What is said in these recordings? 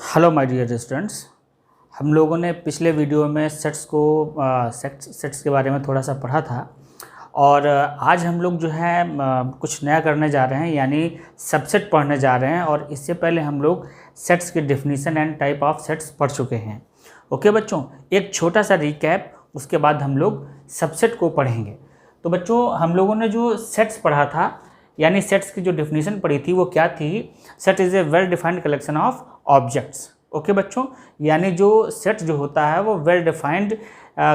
Hello my dear students. हम लोगों ने पिछले वीडियो में सेट्स के बारे में थोड़ा सा पढ़ा था और आज हम लोग जो है कुछ नया करने जा रहे हैं, यानी सबसेट पढ़ने जा रहे हैं। और इससे पहले हम लोग सेट्स की definition and type of sets पढ़ चुके हैं। ओके बच्चों, एक छोटा सा रिकैप, उसके बाद हम लोग सबसेट को पढ़ेंगे। तो बच्चों, हम लोगों ने जो सेट्स पढ़ा था, यानी सेट्स की जो डेफिनेशन पढ़ी थी वो क्या थी? Set is a well defined collection of objects. Okay बच्चों, यानी जो सेट जो होता है वो वेल डिफाइंड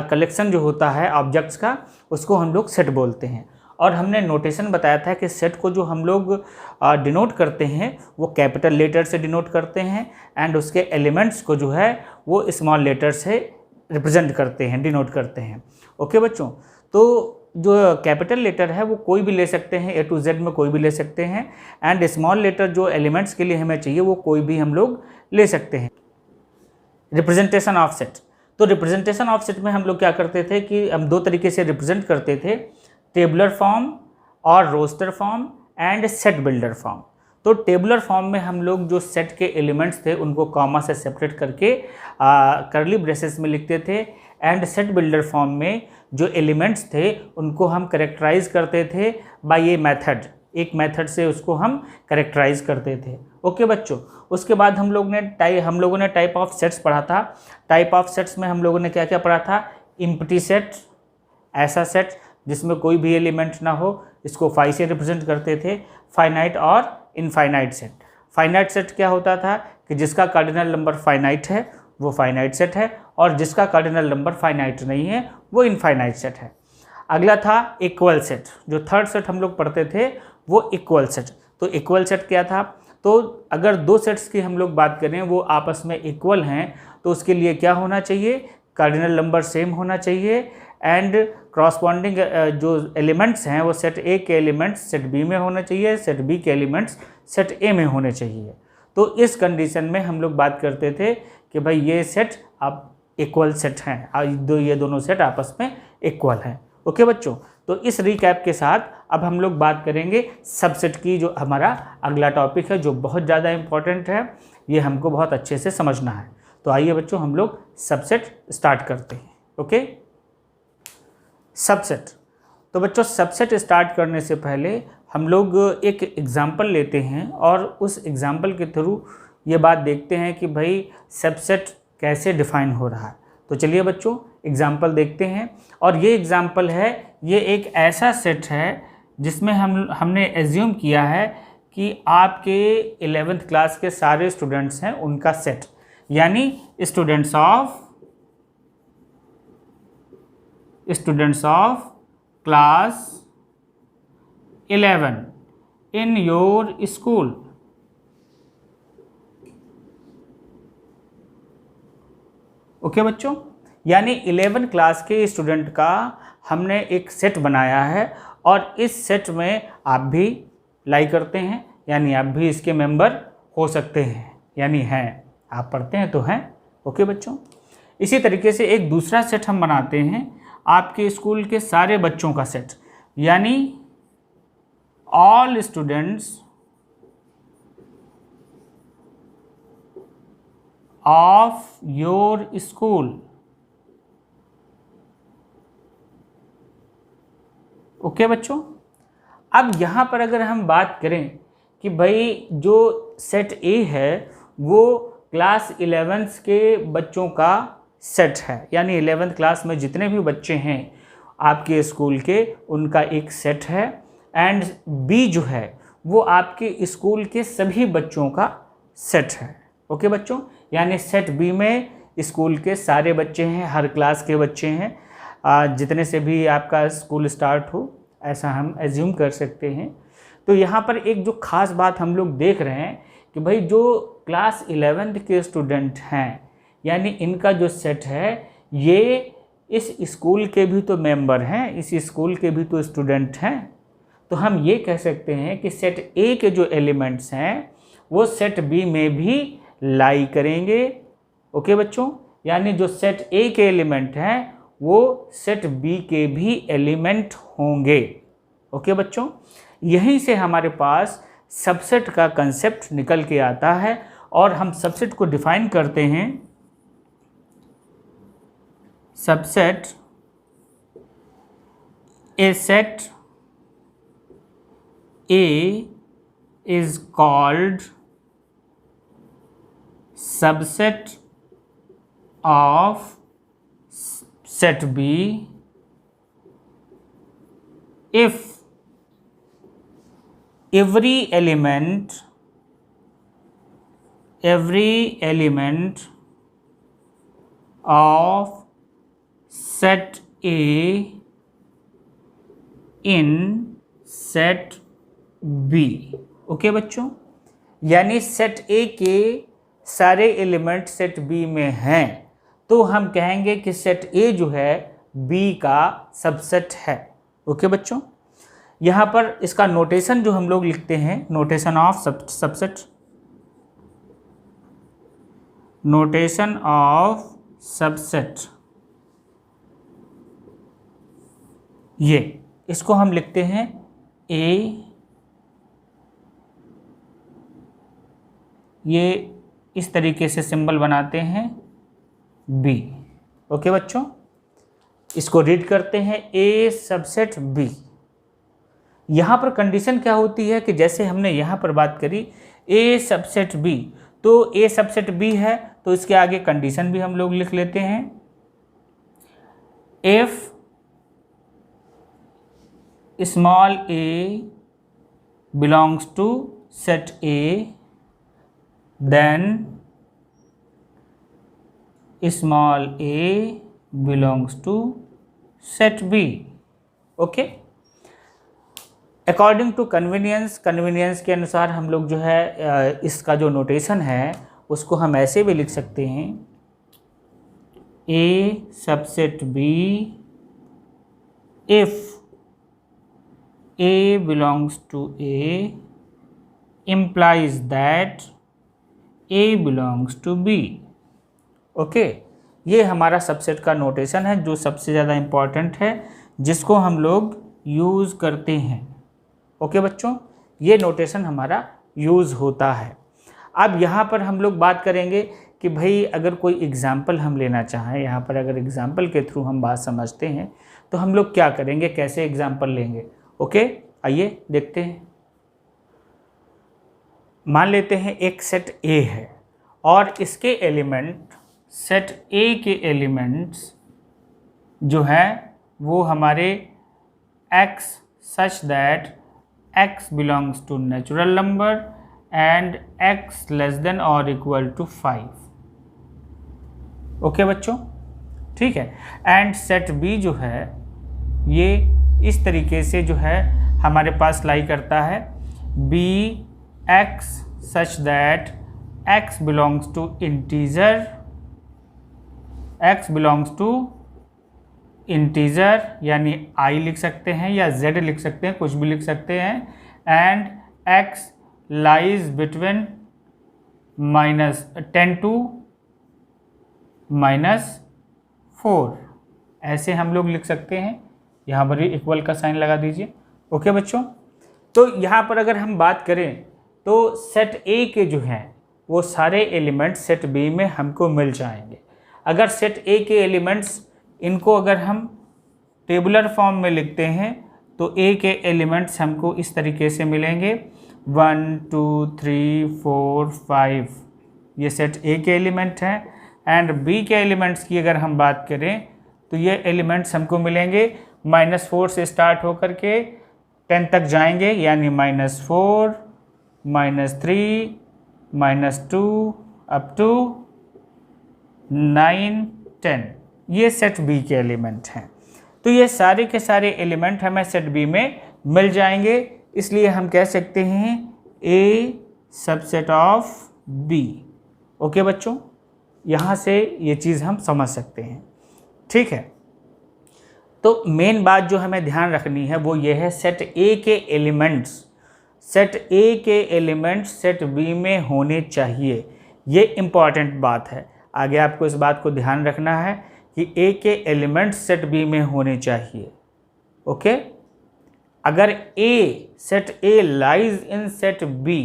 कलेक्शन जो होता है ऑब्जेक्ट्स का, उसको हम लोग सेट बोलते हैं। और हमने नोटेशन बताया था कि सेट को जो हम लोग डिनोट करते हैं वो कैपिटल लेटर से डिनोट करते हैं, एंड उसके एलिमेंट्स को जो है वो स्मॉल लेटर से रिप्रेजेंट करते हैं, डिनोट करते हैं। ओके बच्चों, तो जो कैपिटल लेटर है वो कोई भी ले सकते हैं, A to Z में कोई भी ले सकते हैं, एंड स्मॉल लेटर जो एलिमेंट्स के लिए हमें चाहिए वो कोई भी हम लोग ले सकते हैं। रिप्रेजेंटेशन ऑफ सेट, तो रिप्रेजेंटेशन ऑफ सेट में हम लोग क्या करते थे कि हम दो तरीके से रिप्रेजेंट करते थे, टेबुलर फॉर्म और roster form and set builder form. तो टेबुलर फॉर्म में हम लोग जो सेट के एलिमेंट्स थे उनको कॉमा से सेपरेट करके करली ब्रेसेस में लिखते थे, एंड सेट बिल्डर फॉर्म में जो एलिमेंट्स थे उनको हम करेक्टराइज करते थे बाय ये मेथड, एक मेथड से उसको हम करेक्टराइज करते थे। ओके बच्चों, उसके बाद हम लोगों ने टाइप ऑफ सेट्स पढ़ा था। टाइप ऑफ सेट्स में हम लोगों ने क्या क्या पढ़ा था? एम्प्टी सेट, ऐसा सेट जिसमें कोई भी एलिमेंट ना हो, इसको फाई से रिप्रेजेंट करते थे। फाइनाइट और इनफाइनाइट सेट। फाइनाइट सेट क्या होता था कि जिसका कार्डिनल नंबर फाइनाइट है वो फाइनाइट सेट है, और जिसका कार्डिनल नंबर फाइनाइट नहीं है वो इनफाइनाइट सेट है। अगला था इक्वल सेट, जो थर्ड सेट हम लोग पढ़ते थे वो इक्वल सेट। तो इक्वल सेट क्या था? तो अगर दो सेट्स की हम लोग बात करें वो आपस में इक्वल हैं तो उसके लिए क्या होना चाहिए? कार्डिनल नंबर सेम होना चाहिए, एंड क्रॉसपॉन्डिंग जो एलिमेंट्स हैं वो सेट ए के एलिमेंट्स सेट बी में होने चाहिए, सेट बी के एलिमेंट्स सेट ए में होने चाहिए। तो इस कंडीशन में हम लोग बात करते थे कि भाई ये सेट आप इक्वल सेट हैं, ये दोनों सेट आपस में इक्वल हैं। ओके बच्चों, तो इस रिकैप के साथ अब हम लोग बात करेंगे सबसेट की, जो हमारा अगला टॉपिक है, जो बहुत ज़्यादा इम्पॉर्टेंट है, ये हमको बहुत अच्छे से समझना है। तो आइए बच्चों, हम लोग सबसेट स्टार्ट करते हैं। Okay, subset. तो बच्चों, सबसेट स्टार्ट करने से पहले हम लोग एक एग्जाम्पल लेते हैं और उस एग्जाम्पल के थ्रू ये बात देखते हैं कि भाई सबसेट कैसे डिफाइन हो रहा है। तो चलिए बच्चों, एग्जाम्पल देखते हैं। और ये एग्जाम्पल है, ये एक ऐसा सेट है जिसमें हमने एज्यूम किया है कि आपके 11th क्लास के सारे स्टूडेंट्स हैं उनका सेट, यानी students of class 11 in your school. Okay बच्चों, यानी 11 क्लास के स्टूडेंट का हमने एक सेट बनाया है, और इस सेट में आप भी लाई करते हैं, यानी आप भी इसके मेंबर हो सकते हैं, यानी हैं, आप पढ़ते हैं तो हैं। ओके बच्चों, इसी तरीके से एक दूसरा सेट हम बनाते हैं, आपके स्कूल के सारे बच्चों का सेट, यानी all students of your school. Okay बच्चों, अब यहाँ पर अगर हम बात करें कि भाई जो सेट ए है वो क्लास 11 के बच्चों का सेट है, यानी 11th क्लास में जितने भी बच्चे हैं आपके स्कूल के उनका एक सेट है, एंड बी जो है वो आपके स्कूल के सभी बच्चों का सेट है। ओके बच्चों, यानी सेट बी में स्कूल के सारे बच्चे हैं, हर क्लास के बच्चे हैं, जितने से भी आपका स्कूल स्टार्ट हो, ऐसा हम एज्यूम कर सकते हैं। तो यहाँ पर एक जो ख़ास बात हम लोग देख रहे हैं कि भाई जो क्लास 11th के स्टूडेंट हैं, यानी इनका जो सेट है ये इस स्कूल के भी तो मेंबर हैं, इस स्कूल के भी तो स्टूडेंट हैं। तो हम ये कह सकते हैं कि सेट ए के जो एलिमेंट्स हैं वो सेट बी में भी लाई करेंगे। ओके बच्चों, यानी जो सेट ए के एलिमेंट हैं वो सेट बी के भी एलिमेंट होंगे। ओके बच्चों, यहीं से हमारे पास सबसेट का कंसेप्ट निकल के आता है, और हम सबसेट को डिफाइन करते हैं, subset A set A is called subset of set B if every element of set A in set B। Okay बच्चों, यानी सेट A के सारे एलिमेंट सेट B में हैं, तो हम कहेंगे कि सेट A जो है B का सबसेट है। ओके बच्चों, यहाँ पर इसका नोटेशन जो हम लोग लिखते हैं, notation of subset, notation of subset, ये इसको हम लिखते हैं A, ये इस तरीके से सिंबल बनाते हैं B। ओके बच्चों, इसको रीड करते हैं A सबसेट B। यहाँ पर कंडीशन क्या होती है कि जैसे हमने यहाँ पर बात करी A सबसेट B, तो A सबसेट B है तो इसके आगे कंडीशन भी हम लोग लिख लेते हैं, if small a belongs to set A, then small a belongs to set B। Okay, according to convenience, convenience के अनुसार हम लोग जो है इसका जो नोटेशन है उसको हम ऐसे भी लिख सकते हैं, A subset B if A belongs to A implies that A belongs to B। Okay, ये हमारा सबसेट का नोटेशन है जो सबसे ज़्यादा इम्पॉर्टेंट है, जिसको हम लोग यूज़ करते हैं। ओके बच्चों, ये नोटेशन हमारा यूज़ होता है। अब यहाँ पर हम लोग बात करेंगे कि भाई अगर कोई एग्ज़ाम्पल हम लेना चाहें, यहाँ पर अगर एग्ज़ाम्पल के थ्रू हम बात समझते हैं तो हम लोग क्या करेंगे, कैसे एग्ज़ाम्पल लेंगे। ओके, आइए देखते हैं। मान लेते हैं एक सेट A है और इसके एलिमेंट, सेट A के एलिमेंट्स जो हैं वो हमारे x such that x belongs to natural number and x less than or equal to 5। Okay बच्चों, ठीक है। एंड सेट B जो है ये इस तरीके से जो है हमारे पास लाई करता है, B x such that x belongs to integer, x belongs to integer यानी I लिख सकते हैं या Z लिख सकते हैं, कुछ भी लिख सकते हैं, and x lies between -10 to -4, ऐसे हम लोग लिख सकते हैं। यहाँ पर भी इक्वल का साइन लगा दीजिए। ओके बच्चों, तो यहाँ पर अगर हम बात करें तो सेट A के जो हैं वो सारे एलिमेंट्स सेट B में हमको मिल जाएंगे। अगर सेट A के एलिमेंट्स, इनको अगर हम टेबुलर फॉर्म में लिखते हैं तो A के एलिमेंट्स हमको इस तरीके से मिलेंगे 1 2 3 4 5, ये सेट A के एलिमेंट हैं। एंड B के एलिमेंट्स की अगर हम बात करें तो ये एलिमेंट्स हमको मिलेंगे -4 से स्टार्ट होकर के 10 तक जाएंगे, यानी -4 -3 -2 अप टू 9 10, ये सेट B के एलिमेंट हैं। तो ये सारे के सारे एलिमेंट हमें सेट B में मिल जाएंगे, इसलिए हम कह सकते हैं A subset of B। Okay बच्चों, यहाँ से ये चीज़ हम समझ सकते हैं, ठीक है। तो मेन बात जो हमें ध्यान रखनी है वो ये है, सेट A के एलिमेंट्स, सेट A के एलिमेंट्स सेट B में होने चाहिए, ये इम्पॉर्टेंट बात है। आगे आपको इस बात को ध्यान रखना है कि A के एलिमेंट्स सेट B में होने चाहिए। ओके, अगर A set A lies in set B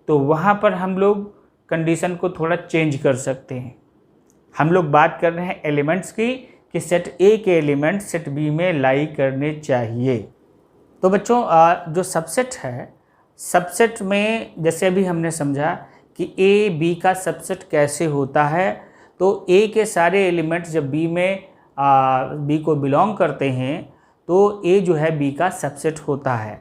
तो वहाँ पर हम लोग कंडीशन को थोड़ा चेंज कर सकते हैं। हम लोग बात कर रहे हैं एलिमेंट्स की कि सेट ए के एलिमेंट सेट बी में लाई करने चाहिए। तो बच्चों जो सबसेट है, सबसेट में जैसे अभी हमने समझा कि ए बी का सबसेट कैसे होता है, तो ए के सारे एलिमेंट्स जब बी में बी को बिलोंग करते हैं तो ए जो है बी का सबसेट होता है।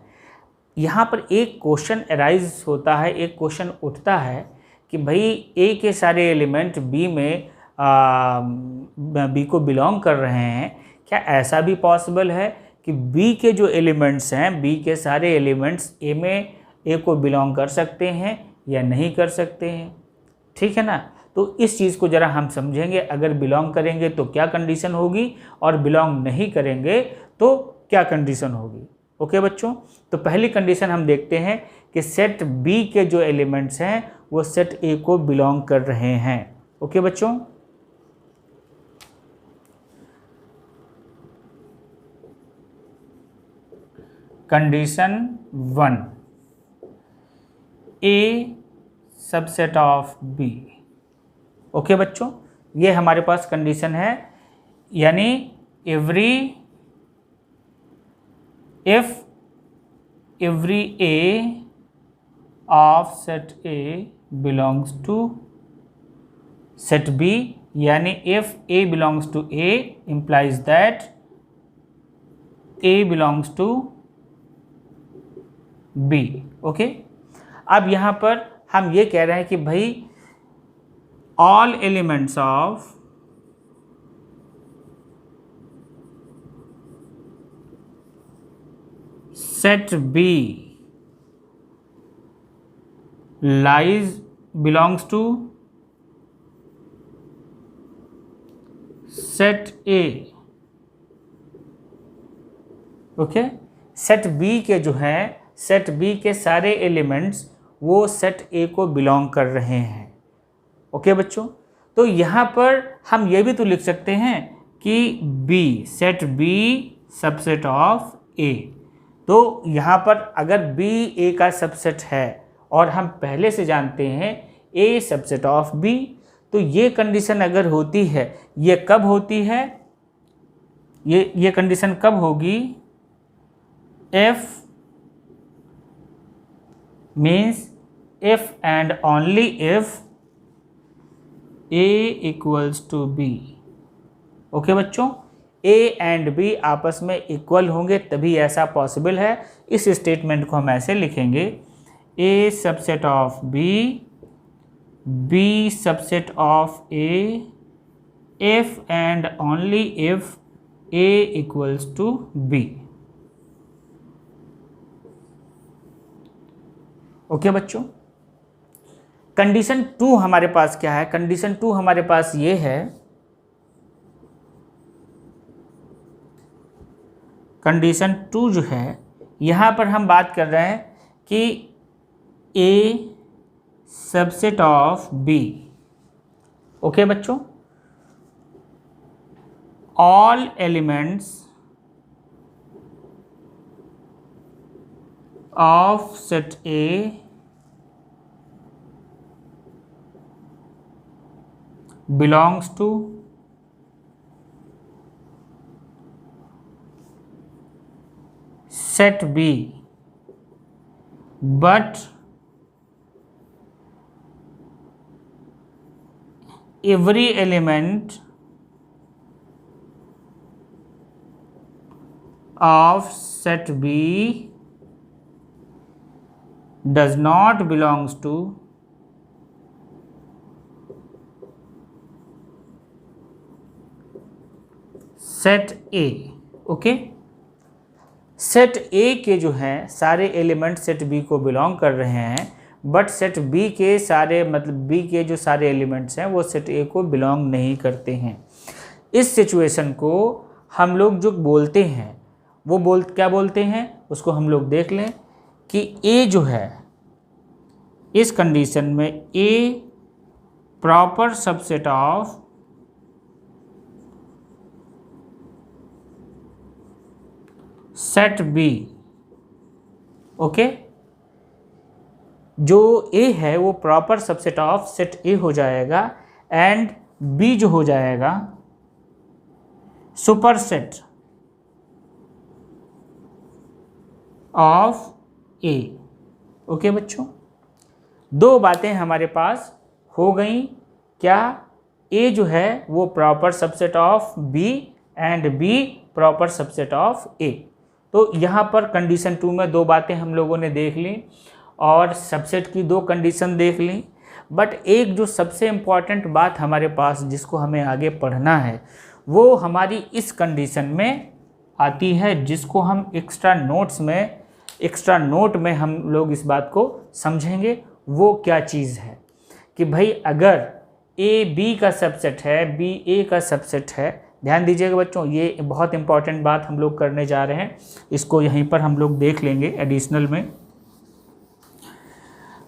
यहाँ पर एक क्वेश्चन अराइज होता है, एक क्वेश्चन उठता है कि भाई ए के सारे एलिमेंट बी में बी को बिलोंग कर रहे हैं, क्या ऐसा भी पॉसिबल है कि बी के जो एलिमेंट्स हैं, बी के सारे एलिमेंट्स ए में ए को बिलोंग कर सकते हैं या नहीं कर सकते हैं? ठीक है ना। तो इस चीज़ को ज़रा हम समझेंगे, अगर बिलोंग करेंगे तो क्या कंडीशन होगी और बिलोंग नहीं करेंगे तो क्या कंडीशन होगी। ओके बच्चों, तो पहली कंडीशन हम देखते हैं कि सेट बी के जो एलिमेंट्स हैं वो सेट ए को बिलोंग कर रहे हैं। ओके बच्चों, condition 1, A subset of B. Okay बच्चों, ये हमारे पास कंडीशन है, यानी if every A of set A belongs to set B, यानी if A belongs to A implies that A belongs to B। Okay, अब यहाँ पर हम ये कह रहे हैं कि भाई all elements of set B belongs to set A। Okay, set B के जो है, सेट बी के सारे एलिमेंट्स वो सेट ए को बिलोंग कर रहे हैं। ओके बच्चों, तो यहाँ पर हम ये भी तो लिख सकते हैं कि B, set B subset of A. तो यहाँ पर अगर बी ए का सबसेट है और हम पहले से जानते हैं ए सबसेट ऑफ बी, तो ये कंडीशन अगर होती है, ये कब होती है, ये कंडीशन कब होगी? F means if and only if A equals to B। Okay बच्चों, A एंड B आपस में इक्वल होंगे तभी ऐसा पॉसिबल है। इस स्टेटमेंट को हम ऐसे लिखेंगे, A subset of B, B subset of A, if and only if A equals to B। Okay बच्चों, कंडीशन 2 हमारे पास क्या है? कंडीशन 2 हमारे पास ये है, कंडीशन 2 जो है यहाँ पर हम बात कर रहे हैं कि A subset of B। Okay बच्चों, all elements of set A belongs to set B, but every element of set B does not belongs to set A। Okay, set ए के जो हैं सारे एलिमेंट सेट बी को belong कर रहे हैं, but set B के सारे बी के जो सारे एलिमेंट्स हैं वो सेट ए को बिलोंग नहीं करते हैं। इस सिचुएशन को हम लोग जो बोलते हैं वो क्या बोलते हैं, उसको हम लोग देख लें कि ए जो है, इस कंडीशन में A proper subset of set B. Okay, जो ए है वो proper subset of set A हो जाएगा एंड बी जो हो जाएगा सुपरसेट ऑफ ए। ओके बच्चों, दो बातें हमारे पास हो गई। क्या? ए जो है वो proper subset of B and B proper subset of A. तो यहाँ पर कंडीशन 2 में दो बातें हम लोगों ने देख ली और सबसेट की दो कंडीशन देख ली। बट एक जो सबसे इम्पॉर्टेंट बात हमारे पास जिसको हमें आगे पढ़ना है वो हमारी इस कंडीशन में आती है, जिसको हम एक्स्ट्रा नोट में हम लोग इस बात को समझेंगे। वो क्या चीज़ है कि भाई अगर ए बी का सबसेट है, बी ए का सबसेट है, ध्यान दीजिएगा बच्चों, ये बहुत इंपॉर्टेंट बात हम लोग करने जा रहे हैं। इसको यहीं पर हम लोग देख लेंगे एडिशनल में,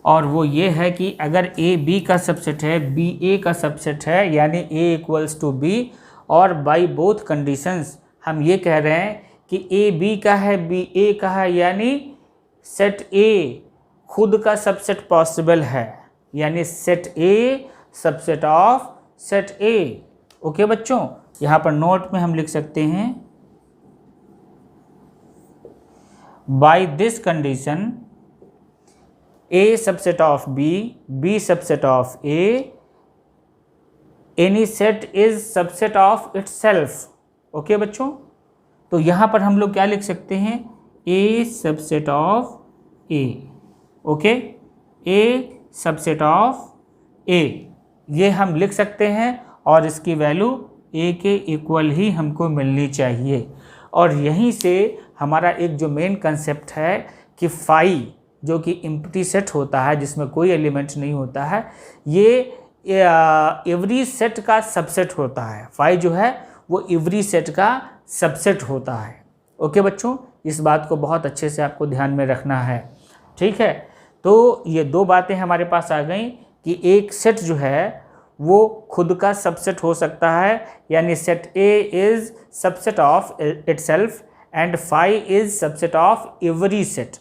और वो ये है कि अगर ए बी का सबसेट है, बी ए का सबसेट है, यानी ए इक्वल्स टू बी, और बाय बोथ कंडीशंस हम ये कह रहे हैं कि ए बी का है, बी ए का है, यानी सेट ए खुद का सबसेट पॉसिबल है, यानी set A subset of set A. Okay बच्चों, यहाँ पर नोट में हम लिख सकते हैं by this condition A subset of B, B subset of A, any set is subset of itself. Okay बच्चों, तो यहाँ पर हम लोग क्या लिख सकते हैं? A subset of A. Okay, A subset of A ये हम लिख सकते हैं और इसकी वैल्यू ए के इक्वल ही हमको मिलनी चाहिए। और यहीं से हमारा एक जो मेन कंसेप्ट है कि फाई जो कि एम्प्टी सेट होता है जिसमें कोई एलिमेंट नहीं होता है, ये एवरी सेट का सबसेट होता है। फाई जो है वो एवरी सेट का सबसेट होता है। ओके बच्चों, इस बात को बहुत अच्छे से आपको ध्यान में रखना है। ठीक है, तो ये दो बातें हमारे पास आ गई कि एक सेट जो है वो खुद का सबसेट हो सकता है, यानी set A is subset of itself and phi is subset of every set.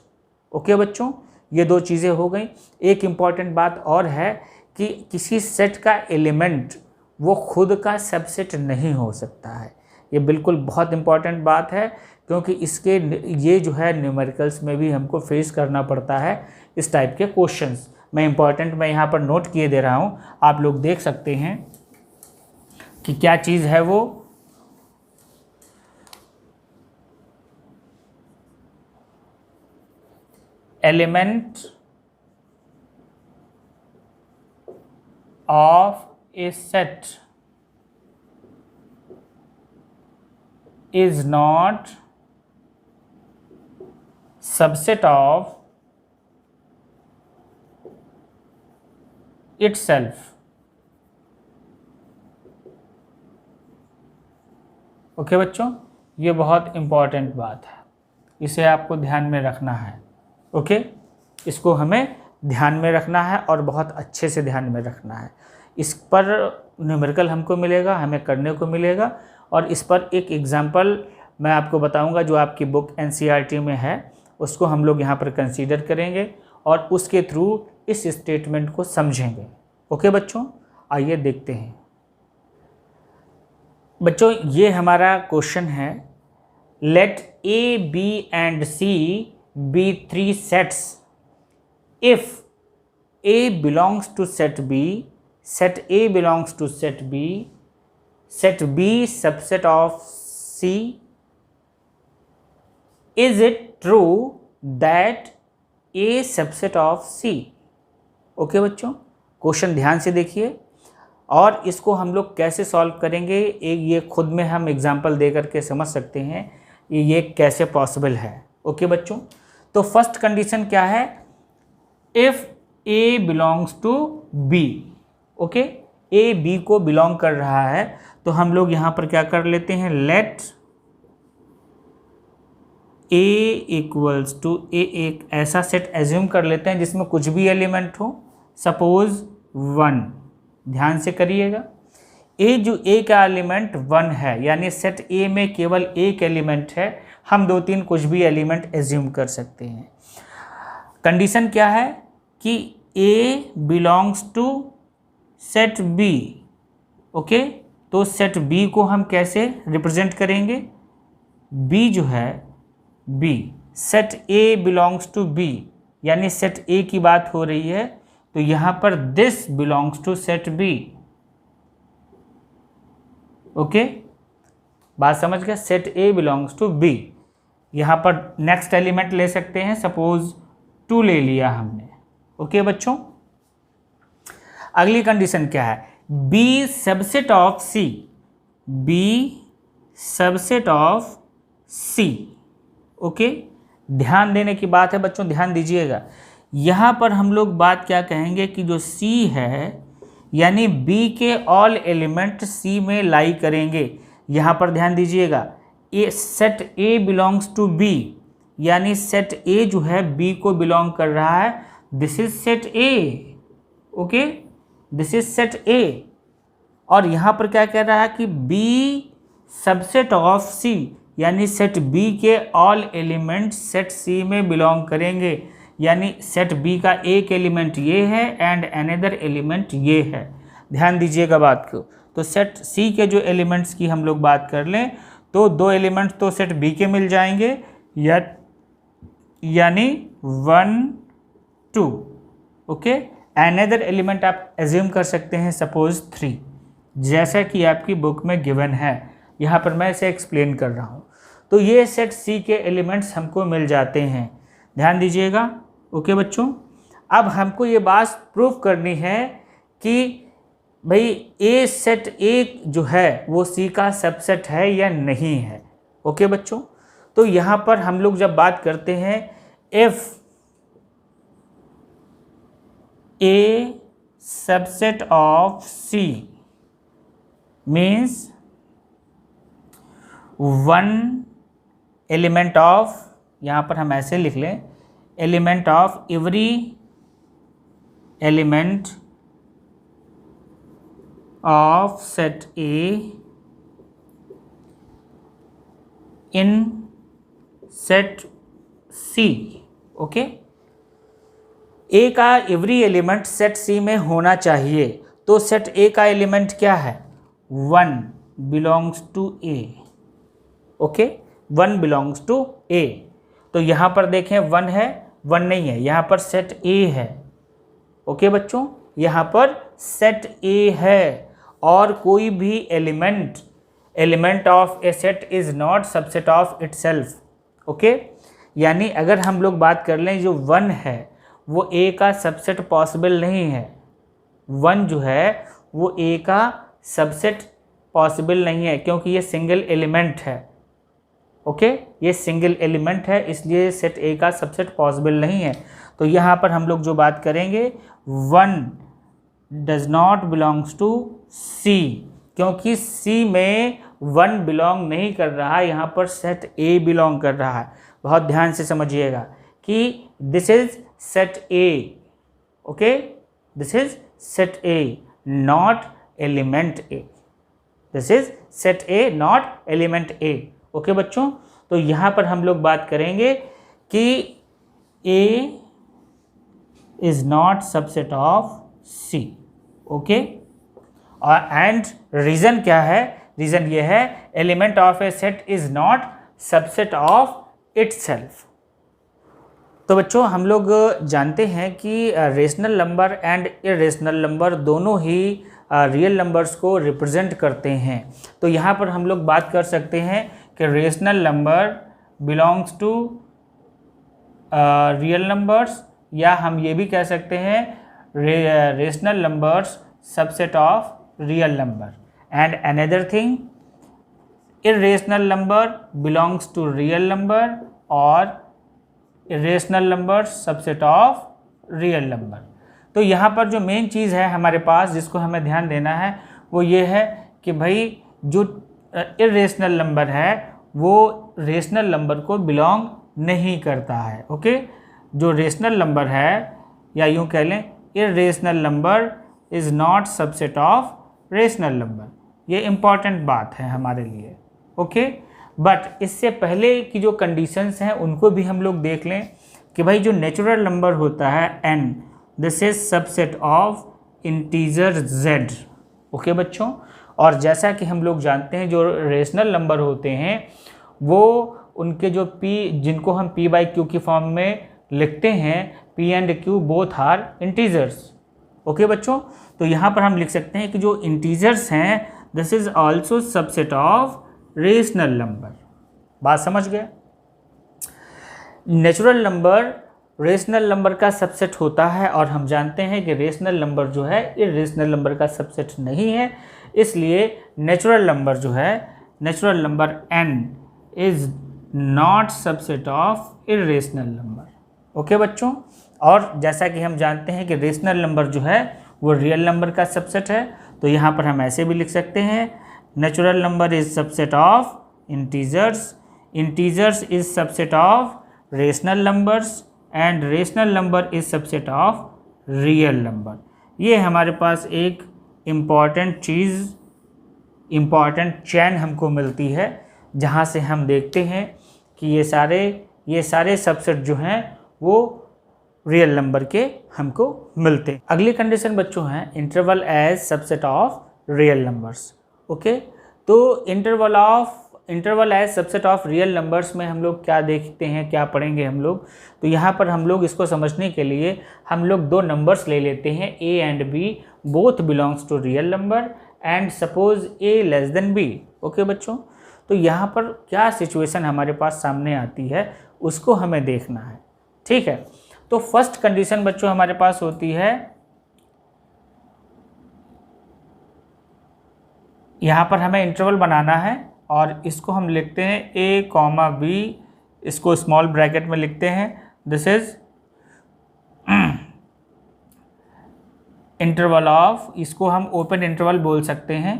Okay बच्चों, ये दो चीज़ें हो गई। एक इम्पॉर्टेंट बात और है कि किसी सेट का एलिमेंट वो खुद का सबसेट नहीं हो सकता है। ये बिल्कुल बहुत इम्पॉर्टेंट बात है, क्योंकि इसके ये जो है न्यूमेरिकल्स में भी हमको फेस करना पड़ता है इस टाइप के क्वेश्चंस। मैं यहाँ पर नोट किए दे रहा हूँ, आप लोग देख सकते हैं कि क्या चीज़ है वो। Element of A set is not subset of itself। Okay बच्चों, ये बहुत इम्पॉर्टेंट बात है, इसे आपको ध्यान में रखना है। ओके, इसको हमें ध्यान में रखना है और बहुत अच्छे से ध्यान में रखना है। इस पर न्यूमेरिकल हमको मिलेगा, हमें करने को मिलेगा, और इस पर एक एग्जांपल मैं आपको बताऊंगा जो आपकी बुक एनसीईआरटी में है, उसको हम लोग यहाँ पर कंसीडर करेंगे और उसके थ्रू इस स्टेटमेंट को समझेंगे। ओके बच्चों, आइए देखते हैं। बच्चों, ये हमारा क्वेश्चन है, let A B and C be 3 sets if A belongs to set B, set A belongs to set B, set B subset of C, is it true that A subset of C। Okay बच्चों, question ध्यान से देखिए और इसको हम लोग कैसे solve करेंगे, एक ये खुद में हम एग्जांपल दे करके समझ सकते हैं ये कैसे पॉसिबल है। ओके बच्चों, तो फर्स्ट कंडीशन क्या है? If A belongs to B। Okay, A B को बिलोंग कर रहा है, तो हम लोग यहाँ पर क्या कर लेते हैं, लेट ए इक्वल्स टू ए, एक ऐसा सेट एज्यूम कर लेते हैं जिसमें कुछ भी एलिमेंट हो, सपोज 1। ध्यान से करिएगा, ए का एलिमेंट 1 है, यानी सेट ए में केवल एक एलिमेंट है, हम 2-3 कुछ भी एलिमेंट एज्यूम कर सकते हैं। कंडीशन क्या है? कि A belongs to set B। Okay, तो सेट B को हम कैसे रिप्रेजेंट करेंगे? B जो है B, set A belongs to B, यानी सेट A की बात हो रही है, तो यहाँ पर this belongs to set B। Okay, बात समझ गए? Set A belongs to B। यहाँ पर नेक्स्ट एलिमेंट ले सकते हैं, सपोज 2 ले लिया हमने। ओके बच्चों, अगली कंडीशन क्या है? B subset of C, B subset of C। Okay, ध्यान देने की बात है बच्चों, ध्यान दीजिएगा। यहाँ पर हम लोग बात क्या कहेंगे कि जो C है, यानी B के ऑल एलिमेंट C में लाई करेंगे। यहाँ पर ध्यान दीजिएगा, a set A belongs to B, यानी सेट A जो है B को बिलोंग कर रहा है। This is set A। Okay, this is set A। और यहाँ पर क्या कह रहा है कि B सबसेट ऑफ C, यानी सेट B के ऑल एलिमेंट सेट C में बिलोंग करेंगे, यानी सेट B का एक एलिमेंट ये है एंड अनदर एलिमेंट ये है। ध्यान दीजिएगा बात को। तो सेट C के जो एलिमेंट्स की हम लोग बात कर लें, तो 2 एलिमेंट्स तो सेट B के मिल जाएंगे, यानी 1 2। ओके, अनदर एलिमेंट आप एज्यूम कर सकते हैं, सपोज 3, जैसा कि आपकी बुक में गिवन है। यहाँ पर मैं इसे एक्सप्लेन कर रहा हूँ। तो ये सेट C के एलिमेंट्स हमको मिल जाते हैं। ध्यान दीजिएगा। ओके बच्चों, अब हमको ये बात प्रूफ करनी है कि भाई A सेट A जो है वो C का सबसेट है या नहीं है। ओके बच्चों, तो यहाँ पर हम लोग जब बात करते हैं if A subset of C means 1 element of, यहाँ पर हम ऐसे लिख लें, element of every element of set A in set C। Okay, A का एवरी एलिमेंट सेट C में होना चाहिए। तो सेट A का एलिमेंट क्या है? 1 belongs to A। Okay, 1 belongs to A। तो यहाँ पर देखें 1 है, 1 नहीं है, यहाँ पर सेट A है। ओके बच्चों, यहाँ पर सेट A है, और कोई भी element of A set is not subset of itself. Okay, यानी अगर हम लोग बात कर लें, जो 1 है वो A का सबसेट पॉसिबल नहीं है। 1 जो है वो A का सबसेट पॉसिबल नहीं है, क्योंकि ये सिंगल एलिमेंट है। ओके, ये सिंगल एलिमेंट है, इसलिए सेट A का सबसेट पॉसिबल नहीं है। तो यहाँ पर हम लोग जो बात करेंगे, 1 does not belongs to C, क्योंकि C में 1 बिलोंग नहीं कर रहा है, यहाँ पर सेट A बिलोंग कर रहा है। बहुत ध्यान से समझिएगा कि this is set A। Okay, this is set A, not element A। This is set A, not element A। Okay बच्चों, तो यहाँ पर हम लोग बात करेंगे कि A is not subset of C। Okay, और एंड रीज़न क्या है? रीज़न ये है, element of A set is not subset of itself. तो बच्चों, हम लोग जानते हैं कि rational number and irrational number दोनों ही रियल नंबर्स को रिप्रेजेंट करते हैं। तो यहाँ पर हम लोग बात कर सकते हैं कि rational number belongs to real numbers, या हम ये भी कह सकते हैं rational numbers subset of real number. And another thing, irrational number belongs to real number और irrational number subset of real number. तो यहाँ पर जो मेन चीज़ है हमारे पास, जिसको हमें ध्यान देना है, वो ये है कि भाई जो इरेशनल नंबर है वो रेशनल नंबर को बिलोंग नहीं करता है। ओके, जो रेशनल नंबर है, या यूँ कह लें irrational number is not subset of rational number. ये इम्पॉर्टेंट बात है हमारे लिए। ओके, बट इससे पहले की जो कंडीशंस हैं उनको भी हम लोग देख लें कि भाई जो नेचुरल नंबर होता है n, this is subset of integer z। Okay बच्चों, और जैसा कि हम लोग जानते हैं जो रेशनल नंबर होते हैं वो उनके जो p, जिनको हम p बाई क्यू की फॉर्म में लिखते हैं, p and q both are integers. Okay बच्चों, तो यहाँ पर हम लिख सकते हैं कि जो इंटीजर्स हैं this is also subset of rational number. बात समझ गए? नेचुरल नंबर रेशनल नंबर का सबसेट होता है और हम जानते हैं कि रेशनल नंबर जो है इर्रेशनल नंबर का सबसेट नहीं है, इसलिए नेचुरल नंबर जो है, natural number n is not subset of irrational number. Okay बच्चों, और जैसा कि हम जानते हैं कि रेशनल नंबर जो है वो रियल नंबर का सबसेट है, तो यहाँ पर हम ऐसे भी लिख सकते हैं natural number is subset of integers, integers is subset of rational numbers and rational number is subset of real number. ये हमारे पास एक इम्पॉर्टेंट चीज़, इम्पॉर्टेंट चैन हमको मिलती है जहाँ से हम देखते हैं कि ये सारे सबसेट जो हैं वो रियल नंबर के हमको मिलते हैं। अगली कंडीशन बच्चों हैं interval as subset of real numbers. Okay, तो interval as subset of real numbers में हम लोग क्या देखते हैं, क्या पढ़ेंगे हम लोग? तो यहाँ पर हम लोग इसको समझने के लिए हम लोग दो नंबर्स ले लेते हैं, a and b both belongs to real number and suppose a less than b। Okay बच्चों, तो यहाँ पर क्या सिचुएशन हमारे पास सामने आती है उसको हमें देखना है। ठीक है, तो फर्स्ट कंडीशन बच्चों हमारे पास होती है, यहाँ पर हमें इंटरवल बनाना है और इसको हम लिखते हैं a कॉमा b, इसको स्मॉल ब्रैकेट में लिखते हैं, दिस इज इंटरवल ऑफ, इसको हम ओपन इंटरवल बोल सकते हैं,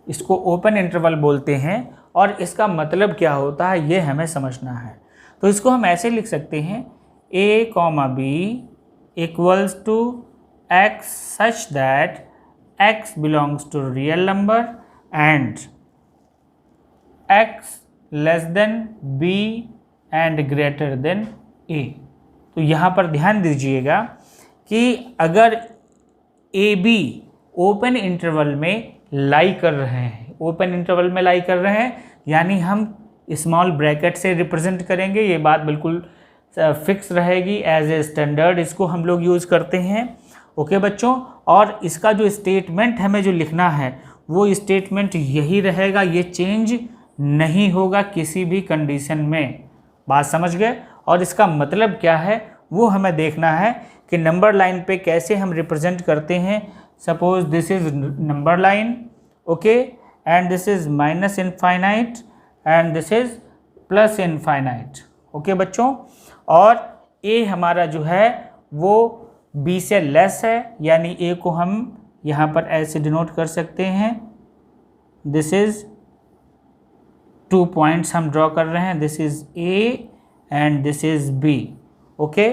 इसको ओपन इंटरवल बोलते हैं और इसका मतलब क्या होता है ये हमें समझना है। तो इसको हम ऐसे लिख सकते हैं a comma b equals to x such that x belongs to real number and x less than b and greater than a। तो यहाँ पर ध्यान दीजिएगा कि अगर ए बी ओपन इंटरवल में लाई कर रहे हैं, ओपन इंटरवल में लाई कर रहे हैं यानी हम स्मॉल ब्रैकेट से रिप्रेजेंट करेंगे, ये बात बिल्कुल फिक्स रहेगी, एज ए स्टैंडर्ड इसको हम लोग यूज़ करते हैं। ओके बच्चों, और इसका जो स्टेटमेंट हमें जो लिखना है वो स्टेटमेंट यही रहेगा, ये चेंज नहीं होगा किसी भी कंडीशन में। बात समझ गए? और इसका मतलब क्या है वो हमें देखना है कि नंबर लाइन पे कैसे हम रिप्रेजेंट करते हैं। Suppose this is number line, okay, and this is minus infinite and this is plus infinite. Okay बच्चों, और a हमारा जो है वो b से लेस है, यानी a को हम यहाँ पर ऐसे डिनोट कर सकते हैं, दिस इज 2 पॉइंट्स हम ड्रॉ कर रहे हैं, this is a and this is b। Okay,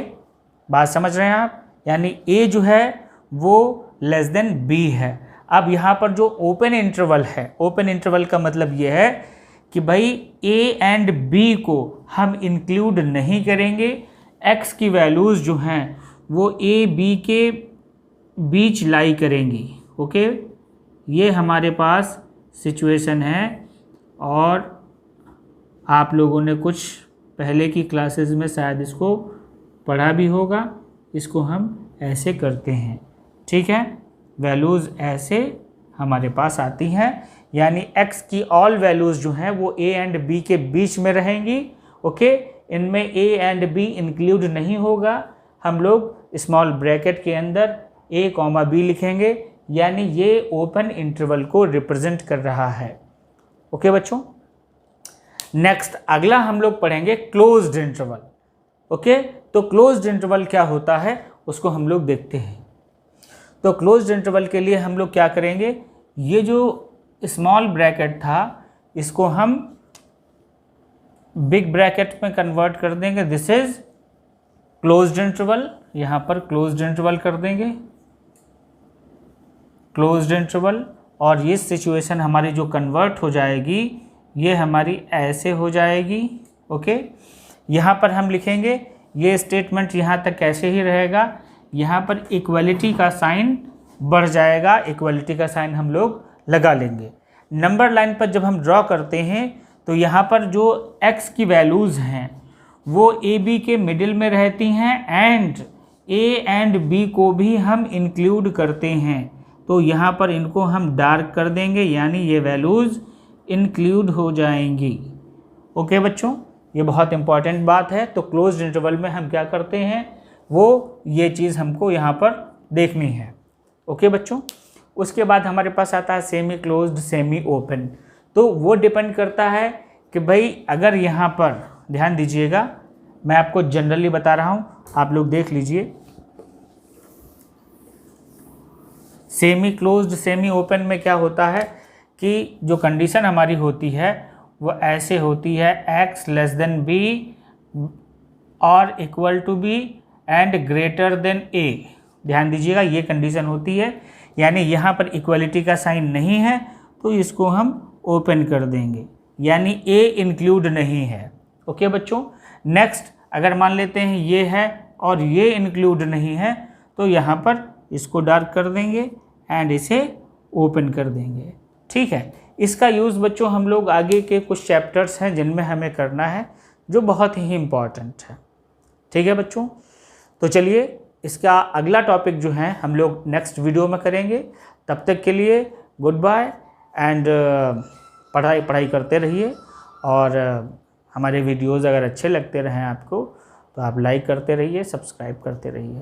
बात समझ रहे हैं आप? यानी a जो है वो लेस देन b है। अब यहाँ पर जो ओपन इंटरवल है, ओपन इंटरवल का मतलब ये है कि भाई a एंड b को हम इंक्लूड नहीं करेंगे, x की वैल्यूज़ जो हैं वो a b के बीच लाई करेंगी। ओके, ये हमारे पास सिचुएशन है और आप लोगों ने कुछ पहले की क्लासेस में शायद इसको पढ़ा भी होगा। इसको हम ऐसे करते हैं, ठीक है, वैल्यूज़ ऐसे हमारे पास आती हैं, यानी x की ऑल वैल्यूज़ जो हैं वो a एंड b के बीच में रहेंगी। ओके, इनमें a एंड b इंक्लूड नहीं होगा, हम लोग स्मॉल ब्रैकेट के अंदर a कॉमा b लिखेंगे, यानी ये ओपन इंटरवल को रिप्रेजेंट कर रहा है। ओके बच्चों, नेक्स्ट अगला हम लोग पढ़ेंगे क्लोज्ड इंटरवल। ओके, तो क्लोज्ड इंटरवल क्या होता है उसको हम लोग देखते हैं। तो क्लोज्ड इंटरवल के लिए हम लोग क्या करेंगे, ये जो स्मॉल ब्रैकेट था इसको हम बिग ब्रैकेट में कन्वर्ट कर देंगे, दिस इज क्लोज्ड इंटरवल, यहाँ पर क्लोज्ड इंटरवल कर देंगे, क्लोज्ड इंटरवल, और ये सिचुएशन हमारी जो कन्वर्ट हो जाएगी ये हमारी ऐसे हो जाएगी, ओके, यहाँ पर हम लिखेंगे ये स्टेटमेंट यहाँ तक कैसे ही रहेगा, यहाँ पर इक्वलिटी का साइन बढ़ जाएगा, इक्वलिटी का साइन हम लोग लगा लेंगे। नंबर लाइन पर जब हम ड्रॉ करते हैं तो यहाँ पर जो x की वैल्यूज़ हैं वो ए बी के मिडिल में रहती हैं एंड ए एंड बी को भी हम इंक्लूड करते हैं, तो यहाँ पर इनको हम डार्क कर देंगे, यानी ये वैल्यूज़ इंक्लूड हो जाएंगी। ओके बच्चों, ये बहुत इंपॉर्टेंट बात है। तो क्लोज्ड इंटरवल में हम क्या करते हैं, वो ये चीज़ हमको यहाँ पर देखनी है। ओके बच्चों, उसके बाद हमारे पास आता है सेमी क्लोज्ड सेमी ओपन। तो वो डिपेंड करता है कि भाई अगर यहाँ पर ध्यान दीजिएगा, मैं आपको जनरली बता रहा हूँ, आप लोग देख लीजिए। सेमी क्लोज्ड सेमी ओपन में क्या होता है कि जो कंडीशन हमारी होती है वो ऐसे होती है, x लेस देन बी और equal to b and greater than a। ध्यान दीजिएगा, ये कंडीशन होती है, यानी यहाँ पर इक्वलिटी का साइन नहीं है तो इसको हम ओपन कर देंगे, यानी a इंक्लूड नहीं है। ओके बच्चों, नेक्स्ट अगर मान लेते हैं ये है और ये इंक्लूड नहीं है तो यहाँ पर इसको डार्क कर देंगे एंड इसे ओपन कर देंगे। ठीक है, इसका यूज़ बच्चों हम लोग आगे के कुछ चैप्टर्स हैं जिनमें हमें करना है, जो बहुत ही इम्पॉर्टेंट है। ठीक है बच्चों, तो चलिए इसका अगला टॉपिक जो है हम लोग नेक्स्ट वीडियो में करेंगे। तब तक के लिए गुड बाय एंड पढ़ाई करते रहिए, और हमारे वीडियोज़ अगर अच्छे लगते रहें आपको तो आप लाइक करते रहिए, सब्सक्राइब करते रहिए।